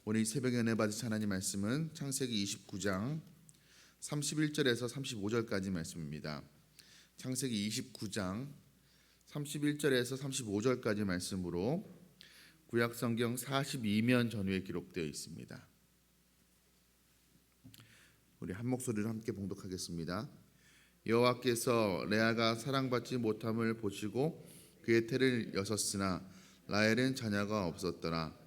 오늘 이 새벽에 은혜 받으신 하나님 말씀은 창세기 29장 31절에서 35절까지 말씀입니다. 창세기 29장 31절에서 35절까지 말씀으로 구약성경 42면 전후에 기록되어 있습니다. 우리 한 목소리로 함께 봉독하겠습니다. 여호와께서 레아가 사랑받지 못함을 보시고 그의 태를 여섰으나 라헬은 자녀가 없었더라.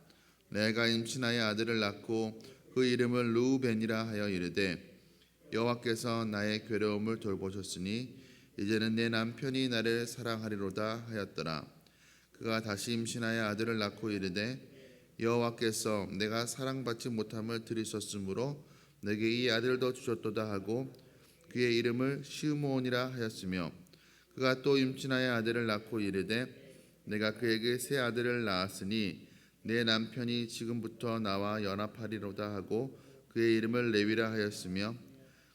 레아가 임신하여 아들을 낳고 그 이름을 르우벤이라 하여 이르되 여호와께서 나의 괴로움을 돌보셨으니 이제는 내 남편이 나를 사랑하리로다 하였더라. 그가 다시 임신하여 아들을 낳고 이르되 여호와께서 내가 사랑받지 못함을 들으셨으므로 내게 이 아들도 주셨도다 하고 그의 이름을 시므온이라 하였으며 그가 또 임신하여 아들을 낳고 이르되 내가 그에게 새 아들을 낳았으니 내 남편이 지금부터 나와 연합하리로다 하고 그의 이름을 레위라 하였으며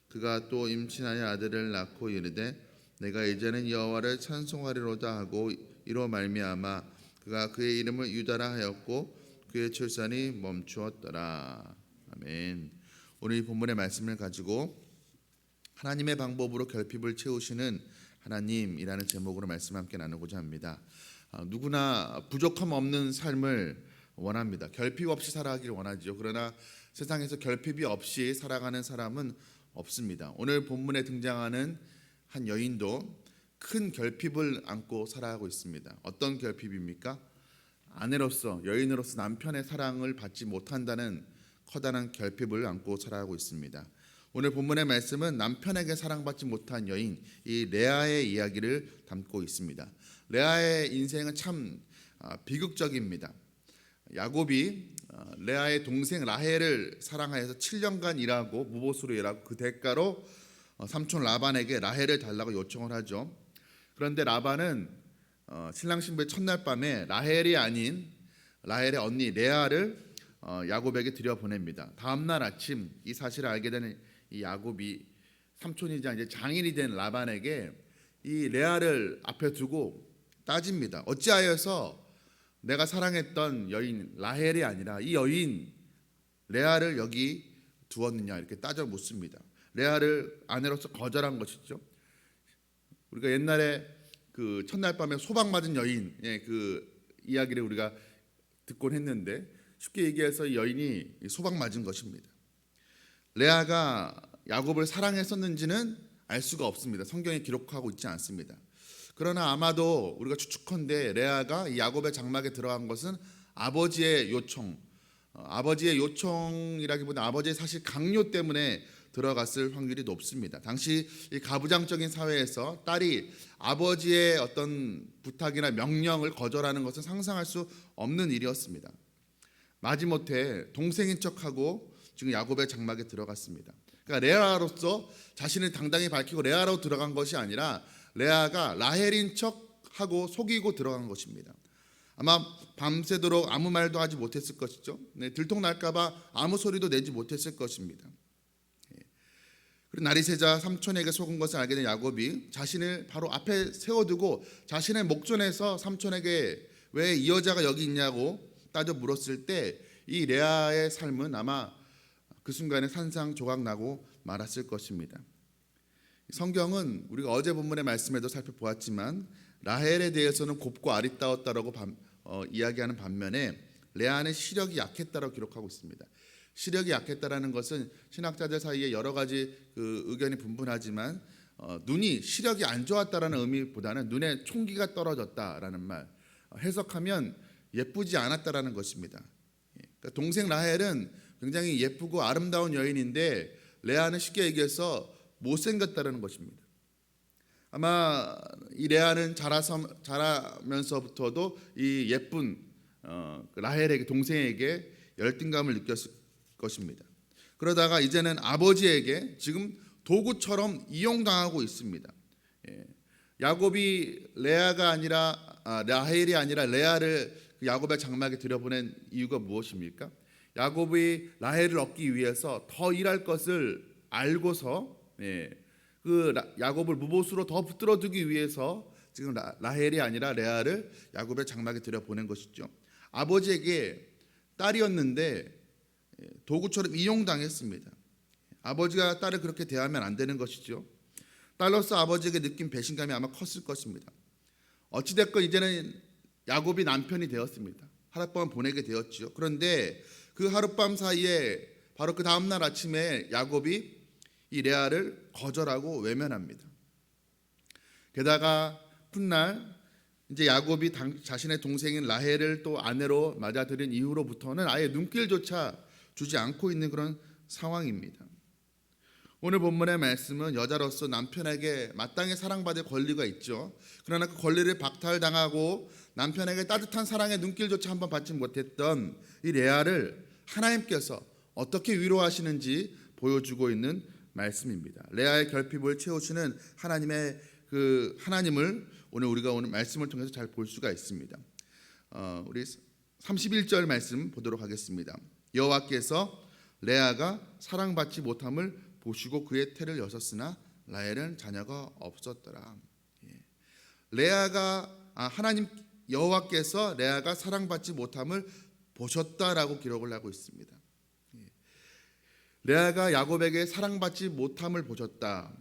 그가 또 임신하여 아들을 낳고 이르되 내가 이제는 여호와를 찬송하리로다 하고 이로 말미암아 그가 그의 이름을 유다라 하였고 그의 출산이 멈추었더라. 아멘. 오늘 이 본문의 말씀을 가지고 하나님의 방법으로 결핍을 채우시는 하나님이라는 제목으로 말씀 함께 나누고자 합니다. 누구나 부족함 없는 삶을 원합니다. 결핍 없이 살아가기를 원하죠. 그러나 세상에서 결핍이 없이 살아가는 사람은 없습니다. 오늘 본문에 등장하는 한 여인도 큰 결핍을 안고 살아가고 있습니다. 어떤 결핍입니까? 아내로서, 여인으로서 남편의 사랑을 받지 못한다는 커다란 결핍을 안고 살아가고 있습니다. 오늘 본문의 말씀은 남편에게 사랑받지 못한 여인, 이 레아의 이야기를 담고 있습니다. 레아의 인생은 참 비극적입니다. 야곱이 레아의 동생 라헬을 사랑하여서 7년간 일하고 무보수로 일하고 그 대가로 삼촌 라반에게 라헬을 달라고 요청을 하죠. 그런데 라반은 신랑 신부의 첫날 밤에 라헬이 아닌 라헬의 언니 레아를 야곱에게 들여보냅니다. 다음날 아침 이 사실을 알게 되는 이 야곱이 삼촌이자 이제 장인이 된 라반에게 이 레아를 앞에 두고 따집니다. 어찌하여서 내가 사랑했던 여인 라헬이 아니라 이 여인 레아를 여기 두었느냐 이렇게 따져 묻습니다. 레아를 아내로서 거절한 것이죠. 우리가 옛날에 그 첫날 밤에 소방 맞은 여인의 그 이야기를 우리가 듣곤 했는데 쉽게 얘기해서 이 여인이 소방 맞은 것입니다. 레아가 야곱을 사랑했었는지는 알 수가 없습니다. 성경에 기록하고 있지 않습니다. 그러나 아마도 우리가 추측컨대 레아가 이 야곱의 장막에 들어간 것은 아버지의 요청, 아버지의 요청이라기보다 아버지의 사실 강요 때문에 들어갔을 확률이 높습니다. 당시 이 가부장적인 사회에서 딸이 아버지의 어떤 부탁이나 명령을 거절하는 것은 상상할 수 없는 일이었습니다. 마지못해 동생인 척하고 지금 야곱의 장막에 들어갔습니다. 그러니까 레아로서 자신을 당당히 밝히고 레아로 들어간 것이 아니라 레아가 라헬인 척하고 속이고 들어간 것입니다. 아마 밤새도록 아무 말도 하지 못했을 것이죠. 들통날까 봐 아무 소리도 내지 못했을 것입니다. 그리고 날이 새자 삼촌에게 속은 것을 알게 된 야곱이 자신을 바로 앞에 세워두고 자신의 목전에서 삼촌에게 왜 이 여자가 여기 있냐고 따져 물었을 때 이 레아의 삶은 아마 그 순간에 산상조각 나고 말았을 것입니다. 성경은 우리가 어제 본문의 말씀에도 살펴보았지만 라헬에 대해서는 곱고 아리따웠다라고 이야기하는 반면에 레아는 시력이 약했다라고 기록하고 있습니다. 시력이 약했다라는 것은 신학자들 사이에 여러 가지 그 의견이 분분하지만 눈이 시력이 안 좋았다라는 의미보다는 눈에 총기가 떨어졌다라는 말, 해석하면 예쁘지 않았다라는 것입니다. 그러니까 동생 라헬은 굉장히 예쁘고 아름다운 여인인데 레아는 쉽게 얘기해서 못생겼다는 것입니다. 아마 이 레아는 자라면서부터도 이 예쁜 라헬에게 동생에게 열등감을 느꼈을 것입니다. 그러다가 이제는 아버지에게 지금 도구처럼 이용당하고 있습니다. 야곱이 라헬이 아니라 레아를 야곱의 장막에 들여보낸 이유가 무엇입니까? 야곱이 라헬을 얻기 위해서 더 일할 것을 알고서 그 야곱을 무보수로 더 붙들어두기 위해서 지금 라헬이 아니라 레아를 야곱의 장막에 들여보낸 것이죠. 아버지에게 딸이었는데 도구처럼 이용당했습니다. 아버지가 딸을 그렇게 대하면 안 되는 것이죠. 딸로서 아버지에게 느낀 배신감이 아마 컸을 것입니다. 어찌됐건 이제는 야곱이 남편이 되었습니다. 하룻밤 보내게 되었죠. 그런데 그 하룻밤 사이에 바로 그 다음날 아침에 야곱이 이 레아를 거절하고 외면합니다. 게다가 훗날 이제 야곱이 자신의 동생인 라헬을 또 아내로 맞아들인 이후로부터는 아예 눈길조차 주지 않고 있는 그런 상황입니다. 오늘 본문의 말씀은 여자로서 남편에게 마땅히 사랑받을 권리가 있죠. 그러나 그 권리를 박탈당하고 남편에게 따뜻한 사랑의 눈길조차 한번 받지 못했던 이 레아를 하나님께서 어떻게 위로하시는지 보여주고 있는 말씀입니다. 레아의 결핍을 채우시는 하나님을 오늘 말씀을 통해서 잘 볼 수가 있습니다. 우리 31절 말씀 보도록 하겠습니다. 여호와께서 레아가 사랑받지 못함을 보시고 그의 태를 여셨으나 라헬은 자녀가 없었더라. 하나님 여호와께서 레아가 사랑받지 못함을 보셨다라고 기록을 하고 있습니다. 레아가 야곱에게 사랑받지 못함을 보셨다.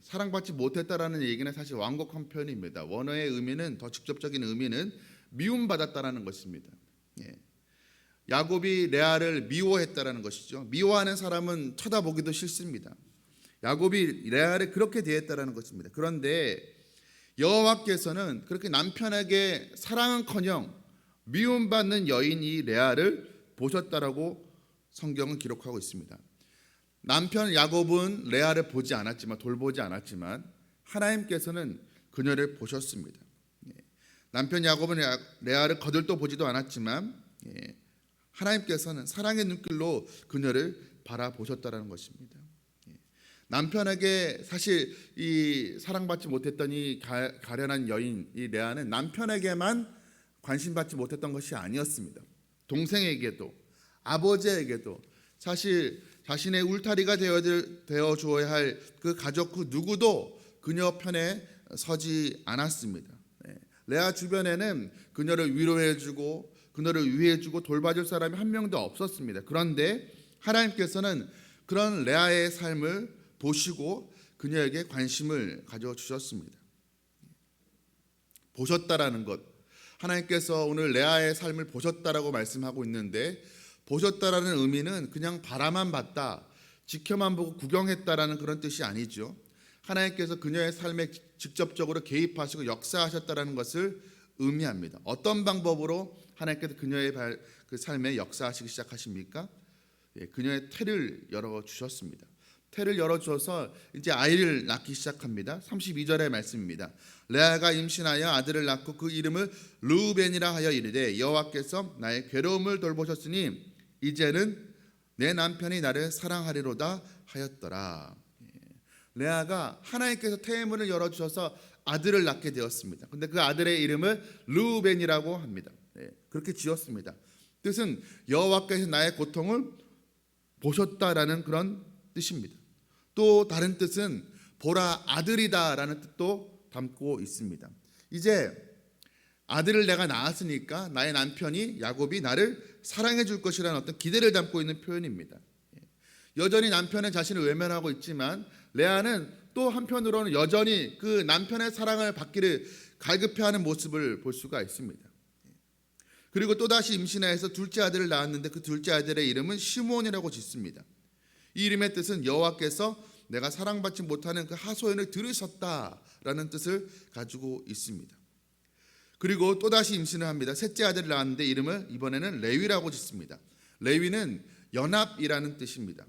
사랑받지 못했다라는 얘기는 사실 완곡한 표현입니다. 원어의 의미는, 더 직접적인 의미는 미움받았다라는 것입니다. 야곱이 레아를 미워했다라는 것이죠. 미워하는 사람은 쳐다보기도 싫습니다. 야곱이 레아를 그렇게 대했다라는 것입니다. 그런데 여호와께서는 그렇게 남편에게 사랑은커녕 미움받는 여인 이 레아를 보셨다라고 성경은 기록하고 있습니다. 남편 야곱은 레아를 돌보지 않았지만 하나님께서는 그녀를 보셨습니다. 남편 야곱은 레아를 거들떠 보지도 않았지만 하나님께서는 사랑의 눈길로 그녀를 바라보셨다라는 것입니다. 남편에게 사실 이 사랑받지 못했던 이 가련한 여인 이 레아는 남편에게만 관심받지 못했던 것이 아니었습니다. 동생에게도 아버지에게도 사실 자신의 울타리가 되어 주어야 할 그 가족 그 누구도 그녀 편에 서지 않았습니다. 레아 주변에는 그녀를 위로해주고 그녀를 위해주고 돌봐줄 사람이 한 명도 없었습니다. 그런데 하나님께서는 그런 레아의 삶을 보시고 그녀에게 관심을 가져주셨습니다. 보셨다라는 것, 하나님께서 오늘 레아의 삶을 보셨다라고 말씀하고 있는데, 보셨다라는 의미는 그냥 바라만 봤다, 지켜만 보고 구경했다라는 그런 뜻이 아니죠. 하나님께서 그녀의 삶에 직접적으로 개입하시고 역사하셨다라는 것을 의미합니다. 어떤 방법으로 하나님께서 그녀의 삶에 역사하시기 시작하십니까? 그녀의 태를 열어주셨습니다. 태를 열어주셔서 이제 아이를 낳기 시작합니다. 32절의 말씀입니다. 레아가 임신하여 아들을 낳고 그 이름을 르우벤이라 하여 이르되 여호와께서 나의 괴로움을 돌보셨으니 이제는 내 남편이 나를 사랑하리로다 하였더라. 레아가 하나님께서 태문을 열어주셔서 아들을 낳게 되었습니다. 근데 그 아들의 이름을 르우벤이라고 합니다. 그렇게 지었습니다. 뜻은 여호와께서 나의 고통을 보셨다라는 그런 뜻입니다. 또 다른 뜻은 보라 아들이다라는 뜻도 담고 있습니다. 이제 아들을 내가 낳았으니까 나의 남편이 야곱이 나를 사랑해 줄 것이라는 어떤 기대를 담고 있는 표현입니다. 여전히 남편은 자신을 외면하고 있지만 레아는 또 한편으로는 여전히 그 남편의 사랑을 받기를 갈급해하는 모습을 볼 수가 있습니다. 그리고 또다시 임신해서 둘째 아들을 낳았는데 그 둘째 아들의 이름은 시므온이라고 짓습니다. 이 이름의 뜻은 여호와께서 내가 사랑받지 못하는 그 하소연을 들으셨다라는 뜻을 가지고 있습니다. 그리고 또다시 임신을 합니다. 셋째 아들을 낳았는데 이름을 이번에는 레위라고 짓습니다. 레위는 연합이라는 뜻입니다.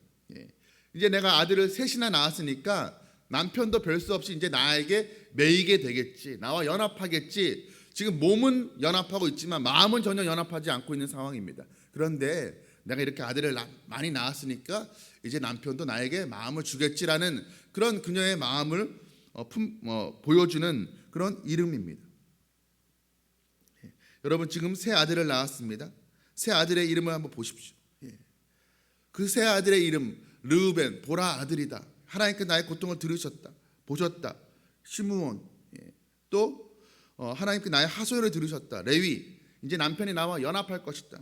이제 내가 아들을 셋이나 낳았으니까 남편도 별 수 없이 이제 나에게 매이게 되겠지, 나와 연합하겠지. 지금 몸은 연합하고 있지만 마음은 전혀 연합하지 않고 있는 상황입니다. 그런데 내가 이렇게 아들을 많이 낳았으니까 이제 남편도 나에게 마음을 주겠지라는 그런 그녀의 마음을 보여주는 그런 이름입니다. 여러분 지금 새 아들을 낳았습니다. 새 아들의 이름을 한번 보십시오. 그 새 아들의 이름 르우벤, 보라 아들이다. 하나님께 나의 고통을 들으셨다, 보셨다. 시므온, 또 하나님께 나의 하소연을 들으셨다. 레위, 이제 남편이 나와 연합할 것이다.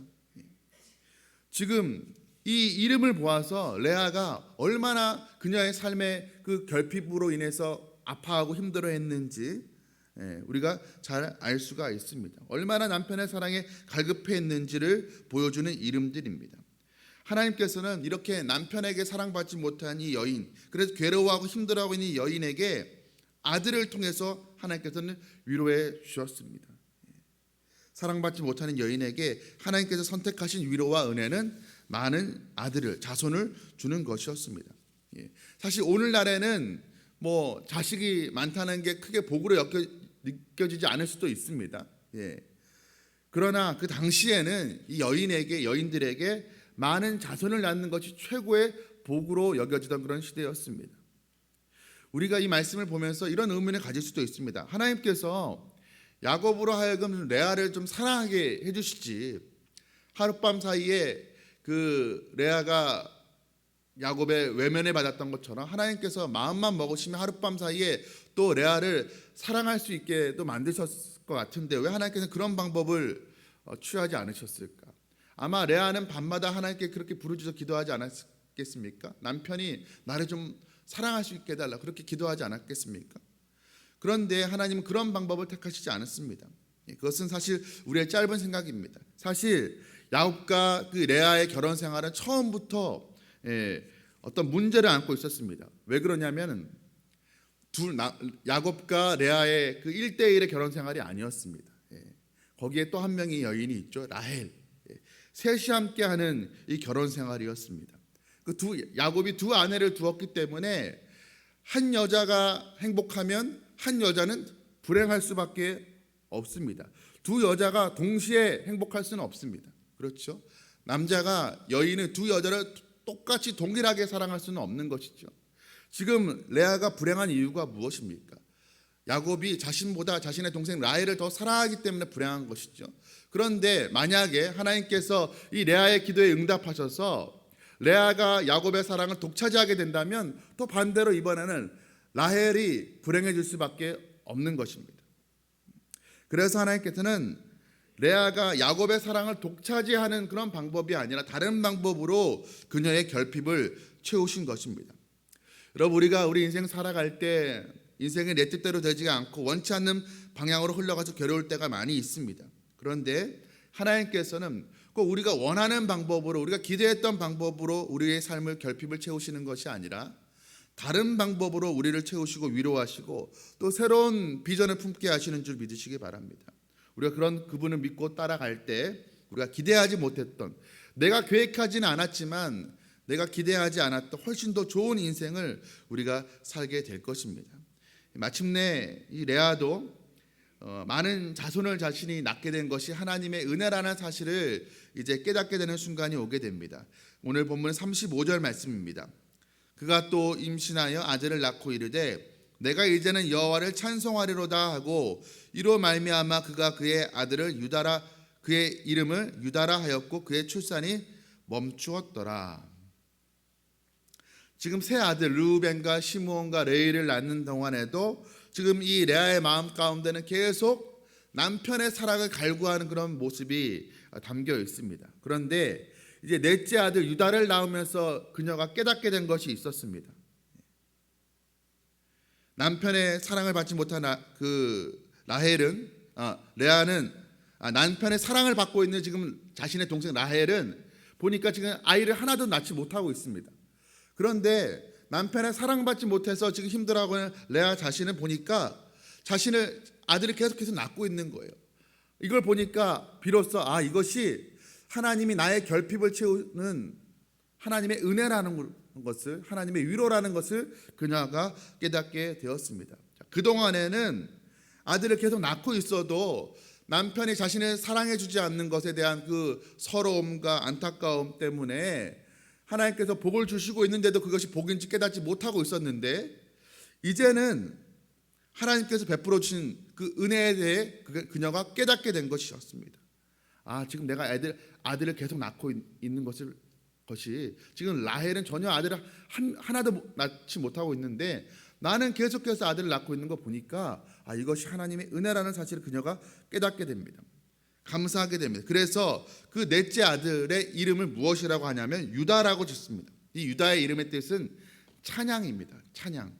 지금 이 이름을 보아서 레아가 얼마나 그녀의 삶의 그 결핍으로 인해서 아파하고 힘들어했는지 우리가 잘 알 수가 있습니다. 얼마나 남편의 사랑에 갈급해했는지를 보여주는 이름들입니다. 하나님께서는 이렇게 남편에게 사랑받지 못한 이 여인, 그래서 괴로워하고 힘들어하고 있는 이 여인에게 아들을 통해서 하나님께서는 위로해 주셨습니다. 사랑받지 못하는 여인에게 하나님께서 선택하신 위로와 은혜는 많은 아들을, 자손을 주는 것이었습니다. 사실 오늘날에는 뭐 자식이 많다는 게 크게 복으로 느껴지지 않을 수도 있습니다. 그러나 그 당시에는 이 여인들에게 많은 자손을 낳는 것이 최고의 복으로 여겨지던 그런 시대였습니다. 우리가 이 말씀을 보면서 이런 의문을 가질 수도 있습니다. 하나님께서 야곱으로 하여금 레아를 좀 사랑하게 해주시지, 하룻밤 사이에 그 레아가 야곱의 외면을 받았던 것처럼 하나님께서 마음만 먹으시면 하룻밤 사이에 또 레아를 사랑할 수 있게도 만드셨을 것 같은데 왜 하나님께서 그런 방법을 취하지 않으셨을까? 아마 레아는 밤마다 하나님께 그렇게 부르짖어 기도하지 않았겠습니까? 남편이 나를 좀 사랑할 수 있게 해달라 그렇게 기도하지 않았겠습니까? 그런데 하나님은 그런 방법을 택하시지 않았습니다. 그것은 사실 우리의 짧은 생각입니다. 사실 야곱과 그 레아의 결혼 생활은 처음부터 어떤 문제를 안고 있었습니다. 왜 그러냐면 야곱과 레아의 그 1대1의 결혼 생활이 아니었습니다. 거기에 또 한 명의 여인이 있죠. 라헬. 셋이 함께하는 이 결혼 생활이었습니다. 야곱이 두 아내를 두었기 때문에 한 여자가 행복하면 한 여자는 불행할 수밖에 없습니다. 두 여자가 동시에 행복할 수는 없습니다. 그렇죠? 남자가 여인을 두 여자를 똑같이 동일하게 사랑할 수는 없는 것이죠. 지금 레아가 불행한 이유가 무엇입니까? 야곱이 자신보다 자신의 동생 라헬을 더 사랑하기 때문에 불행한 것이죠. 그런데 만약에 하나님께서 이 레아의 기도에 응답하셔서 레아가 야곱의 사랑을 독차지하게 된다면 또 반대로 이번에는 라헬이 불행해질 수밖에 없는 것입니다. 그래서 하나님께서는 레아가 야곱의 사랑을 독차지하는 그런 방법이 아니라 다른 방법으로 그녀의 결핍을 채우신 것입니다. 여러분, 우리가 우리 인생 살아갈 때 인생이 내 뜻대로 되지 않고 원치 않는 방향으로 흘러가서 괴로울 때가 많이 있습니다. 그런데 하나님께서는 꼭 우리가 원하는 방법으로, 우리가 기대했던 방법으로 우리의 삶을 결핍을 채우시는 것이 아니라 다른 방법으로 우리를 채우시고 위로하시고 또 새로운 비전을 품게 하시는 줄 믿으시기 바랍니다. 우리가 그런 그분을 믿고 따라갈 때 우리가 기대하지 못했던, 내가 계획하지는 않았지만 내가 기대하지 않았던 훨씬 더 좋은 인생을 우리가 살게 될 것입니다. 마침내 이 레아도 많은 자손을 자신이 낳게 된 것이 하나님의 은혜라는 사실을 이제 깨닫게 되는 순간이 오게 됩니다. 오늘 본문 35절 말씀입니다. 그가 또 임신하여 아들을 낳고 이르되 내가 이제는 여호와를 찬송하리로다 하고 이로 말미암아 그가 그의 이름을 유다라 하였고 그의 출산이 멈추었더라. 지금 세 아들 르우벤과 시므온과 레위를 낳는 동안에도 지금 이 레아의 마음 가운데는 계속 남편의 사랑을 갈구하는 그런 모습이 담겨 있습니다. 그런데 이제 넷째 아들 유다를 낳으면서 그녀가 깨닫게 된 것이 있었습니다. 남편의 사랑을 받지 못한 레아는 남편의 사랑을 받고 있는 지금 자신의 동생 라헬은 보니까 지금 아이를 하나도 낳지 못하고 있습니다. 그런데 남편의 사랑받지 못해서 지금 힘들어하고 있는 레아 자신은 보니까 자신의 아들을 계속해서 낳고 있는 거예요. 이걸 보니까 비로소 이것이 하나님이 나의 결핍을 채우는 하나님의 은혜라는 것을, 하나님의 위로라는 것을 그녀가 깨닫게 되었습니다. 그동안에는 아들을 계속 낳고 있어도 남편이 자신을 사랑해 주지 않는 것에 대한 그 서러움과 안타까움 때문에 하나님께서 복을 주시고 있는데도 그것이 복인지 깨닫지 못하고 있었는데 이제는 하나님께서 베풀어 주신 그 은혜에 대해 그녀가 깨닫게 된 것이었습니다. 지금 내가 아들을 계속 낳고 있는 것이 지금 라헬은 전혀 아들을 하나도 낳지 못하고 있는데 나는 계속해서 아들을 낳고 있는 거 보니까 이것이 하나님의 은혜라는 사실을 그녀가 깨닫게 됩니다. 감사하게 됩니다. 그래서 그 넷째 아들의 이름을 무엇이라고 하냐면 유다라고 짓습니다. 이 유다의 이름의 뜻은 찬양입니다. 찬양.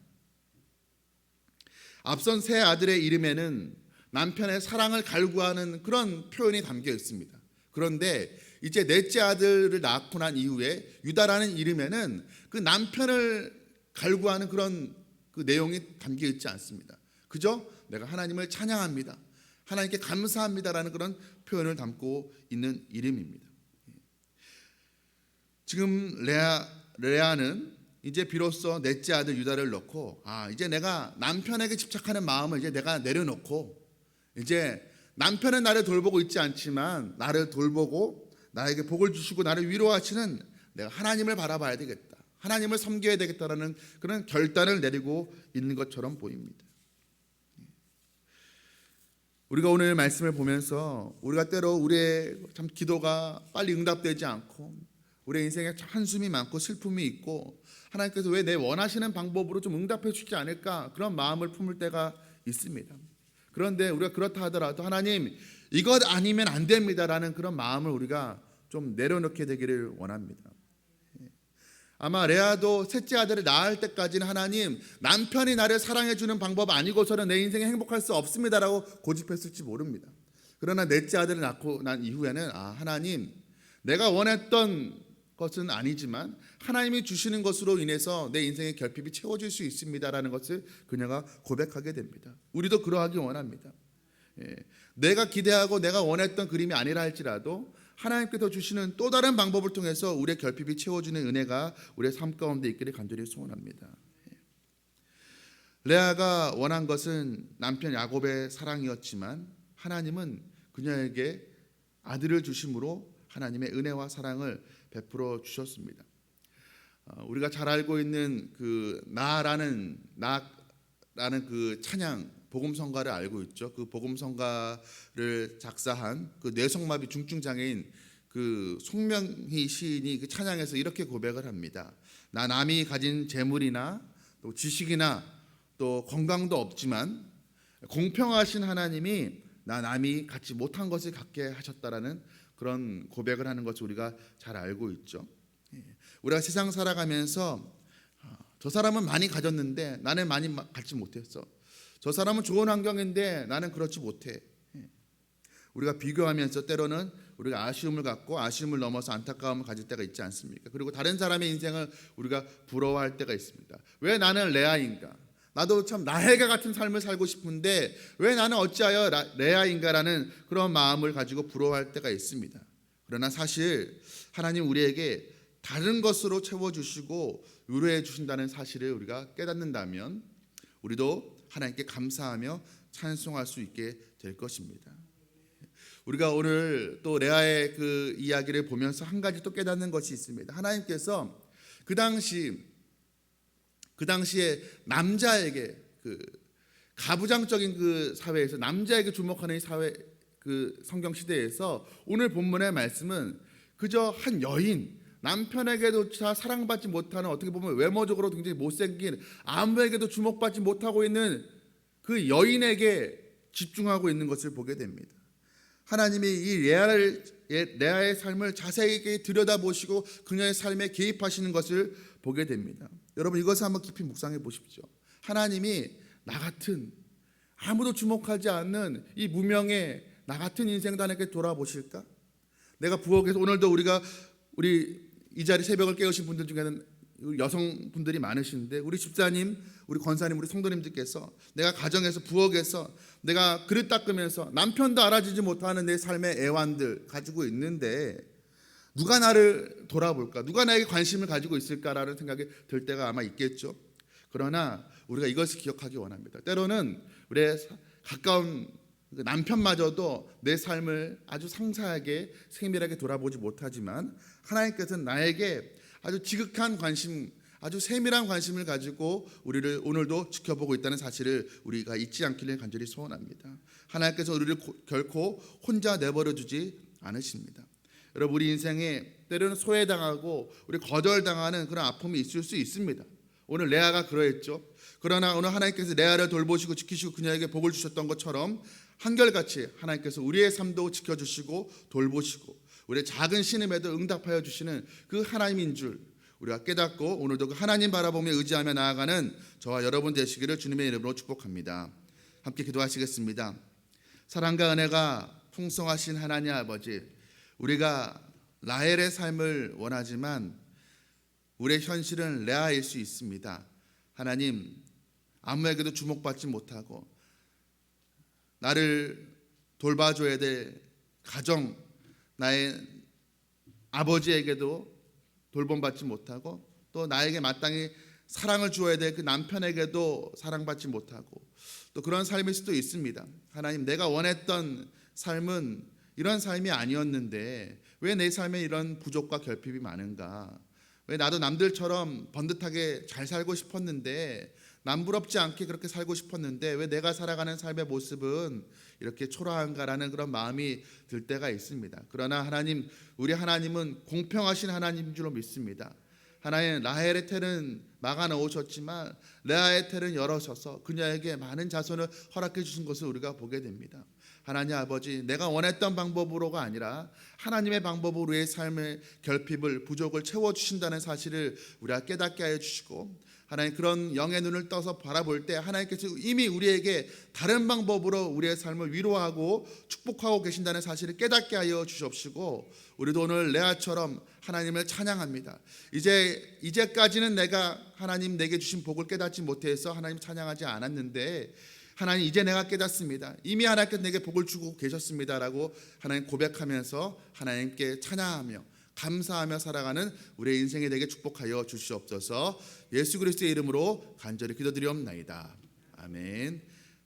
앞선 세 아들의 이름에는 남편의 사랑을 갈구하는 그런 표현이 담겨 있습니다. 그런데 이제 넷째 아들을 낳고 난 이후에 유다라는 이름에는 그 남편을 갈구하는 그런 그 내용이 담겨 있지 않습니다. 그저 내가 하나님을 찬양합니다, 하나님께 감사합니다라는 그런 표현을 담고 있는 이름입니다. 지금 레아는 이제 비로소 넷째 아들 유다를 넣고 이제 내가 남편에게 집착하는 마음을 이제 내가 내려놓고 이제 남편은 나를 돌보고 있지 않지만 나를 돌보고 나에게 복을 주시고 나를 위로하시는 내가 하나님을 바라봐야 되겠다, 하나님을 섬겨야 되겠다라는 그런 결단을 내리고 있는 것처럼 보입니다. 우리가 오늘 말씀을 보면서 우리가 때로 우리의 참 기도가 빨리 응답되지 않고 우리의 인생에 한숨이 많고 슬픔이 있고 하나님께서 왜 내 원하시는 방법으로 좀 응답해 주지 않을까 그런 마음을 품을 때가 있습니다. 그런데 우리가 그렇다 하더라도 하나님 이것 아니면 안 됩니다라는 그런 마음을 우리가 좀 내려놓게 되기를 원합니다. 아마 레아도 셋째 아들을 낳을 때까지는 하나님 남편이 나를 사랑해 주는 방법 아니고서는 내 인생에 행복할 수 없습니다라고 고집했을지 모릅니다. 그러나 넷째 아들을 낳고 난 이후에는 하나님 내가 원했던 것은 아니지만 하나님이 주시는 것으로 인해서 내 인생의 결핍이 채워질 수 있습니다라는 것을 그녀가 고백하게 됩니다. 우리도 그러하기 원합니다. 내가 기대하고 내가 원했던 그림이 아니라 할지라도 하나님께서 주시는 또 다른 방법을 통해서 우리의 결핍이 채워지는 은혜가 우리의 삶 가운데 있기를 간절히 소원합니다. 레아가 원한 것은 남편 야곱의 사랑이었지만 하나님은 그녀에게 아들을 주심으로 하나님의 은혜와 사랑을 베풀어 주셨습니다. 우리가 잘 알고 있는 그 나라는 그 찬양 복음성가를 알고 있죠. 그 복음성가를 작사한 그 뇌성마비 중증 장애인 그 송명희 시인이 그 찬양에서 이렇게 고백을 합니다. 나 남이 가진 재물이나 또 지식이나 또 건강도 없지만 공평하신 하나님이 나 남이 갖지 못한 것을 갖게 하셨다라는 그런 고백을 하는 것을 우리가 잘 알고 있죠. 우리가 세상 살아가면서 저 사람은 많이 가졌는데 나는 많이 갖지 못했어. 저 사람은 좋은 환경인데 나는 그렇지 못해. 우리가 비교하면서 때로는 우리가 아쉬움을 갖고 아쉬움을 넘어서 안타까움을 가질 때가 있지 않습니까? 그리고 다른 사람의 인생을 우리가 부러워할 때가 있습니다. 왜 나는 레아인가? 나도 참 라헬과 같은 삶을 살고 싶은데 왜 나는 어찌하여 레아인가라는 그런 마음을 가지고 부러워할 때가 있습니다. 그러나 사실 하나님 우리에게 다른 것으로 채워주시고 위로해 주신다는 사실을 우리가 깨닫는다면 우리도 하나님께 감사하며 찬송할 수 있게 될 것입니다. 우리가 오늘 또 레아의 그 이야기를 보면서 한 가지 또 깨닫는 것이 있습니다. 하나님께서 그 당시에 남자에게 그 가부장적인 그 사회에서 남자에게 주목하는 이 사회 그 성경 시대에서 오늘 본문의 말씀은 그저 한 여인 남편에게조차 사랑받지 못하는 어떻게 보면 외모적으로 굉장히 못생긴 아무에게도 주목받지 못하고 있는 그 여인에게 집중하고 있는 것을 보게 됩니다. 하나님이 이 레아의 삶을 자세하게 들여다보시고 그녀의 삶에 개입하시는 것을 보게 됩니다. 여러분 이것을 한번 깊이 묵상해 보십시오. 하나님이 나 같은 아무도 주목하지 않는 이 무명의 나 같은 인생단에게 돌아보실까? 내가 부엌에서 오늘도 우리 이 자리 새벽을 깨우신 분들 중에는 여성분들이 많으신데 우리 집사님, 우리 권사님, 우리 성도님들께서 내가 가정에서 부엌에서 내가 그릇 닦으면서 남편도 알아주지 못하는 내 삶의 애환들 가지고 있는데 누가 나를 돌아볼까? 누가 나에게 관심을 가지고 있을까라는 생각이 들 때가 아마 있겠죠. 그러나 우리가 이것을 기억하기 원합니다. 때로는 우리의 가까운 남편마저도 내 삶을 아주 상세하게 세밀하게 돌아보지 못하지만 하나님께서는 나에게 아주 지극한 관심, 아주 세밀한 관심을 가지고 우리를 오늘도 지켜보고 있다는 사실을 우리가 잊지 않기를 간절히 소원합니다. 하나님께서 우리를 결코 혼자 내버려 두지 않으십니다. 여러분 우리 인생에 때로는 소외당하고 우리 거절당하는 그런 아픔이 있을 수 있습니다. 오늘 레아가 그러했죠. 그러나 오늘 하나님께서 레아를 돌보시고 지키시고 그녀에게 복을 주셨던 것처럼 한결같이 하나님께서 우리의 삶도 지켜주시고 돌보시고 우리의 작은 신음에도 응답하여 주시는 그 하나님인 줄 우리가 깨닫고 오늘도 그 하나님 바라보며 의지하며 나아가는 저와 여러분 되시기를 주님의 이름으로 축복합니다. 함께 기도하시겠습니다. 사랑과 은혜가 풍성하신 하나님 아버지, 우리가 라헬의 삶을 원하지만 우리의 현실은 레아일 수 있습니다. 하나님, 아무에게도 주목받지 못하고 나를 돌봐줘야 될 가정, 나의 아버지에게도 돌봄받지 못하고 또 나에게 마땅히 사랑을 주어야 될 그 남편에게도 사랑받지 못하고 또 그런 삶일 수도 있습니다. 하나님, 내가 원했던 삶은 이런 삶이 아니었는데 왜 내 삶에 이런 부족과 결핍이 많은가? 왜 나도 남들처럼 번듯하게 잘 살고 싶었는데 남부럽지 않게 그렇게 살고 싶었는데 왜 내가 살아가는 삶의 모습은 이렇게 초라한가라는 그런 마음이 들 때가 있습니다. 그러나 하나님, 우리 하나님은 공평하신 하나님인 줄로 믿습니다. 하나님, 라헬의 텔은 막아 놓으셨지만 레아의 텔은 열어셔서 그녀에게 많은 자손을 허락해 주신 것을 우리가 보게 됩니다. 하나님 아버지, 내가 원했던 방법으로가 아니라 하나님의 방법으로 우리의 삶의 결핍을 부족을 채워주신다는 사실을 우리가 깨닫게 하여 주시고 하나님, 그런 영의 눈을 떠서 바라볼 때 하나님께서 이미 우리에게 다른 방법으로 우리의 삶을 위로하고 축복하고 계신다는 사실을 깨닫게 하여 주시옵시고 우리도 오늘 레아처럼 하나님을 찬양합니다. 이제까지는 내가 하나님 내게 주신 복을 깨닫지 못해서 하나님 찬양하지 않았는데 하나님, 이제 내가 깨닫습니다. 이미 하나님께서 내게 복을 주고 계셨습니다라고 하나님 고백하면서 하나님께 찬양하며 감사하며 살아가는 우리의 인생에 되게 축복하여 주시옵소서. 예수 그리스도의 이름으로 간절히 기도드리옵나이다. 아멘.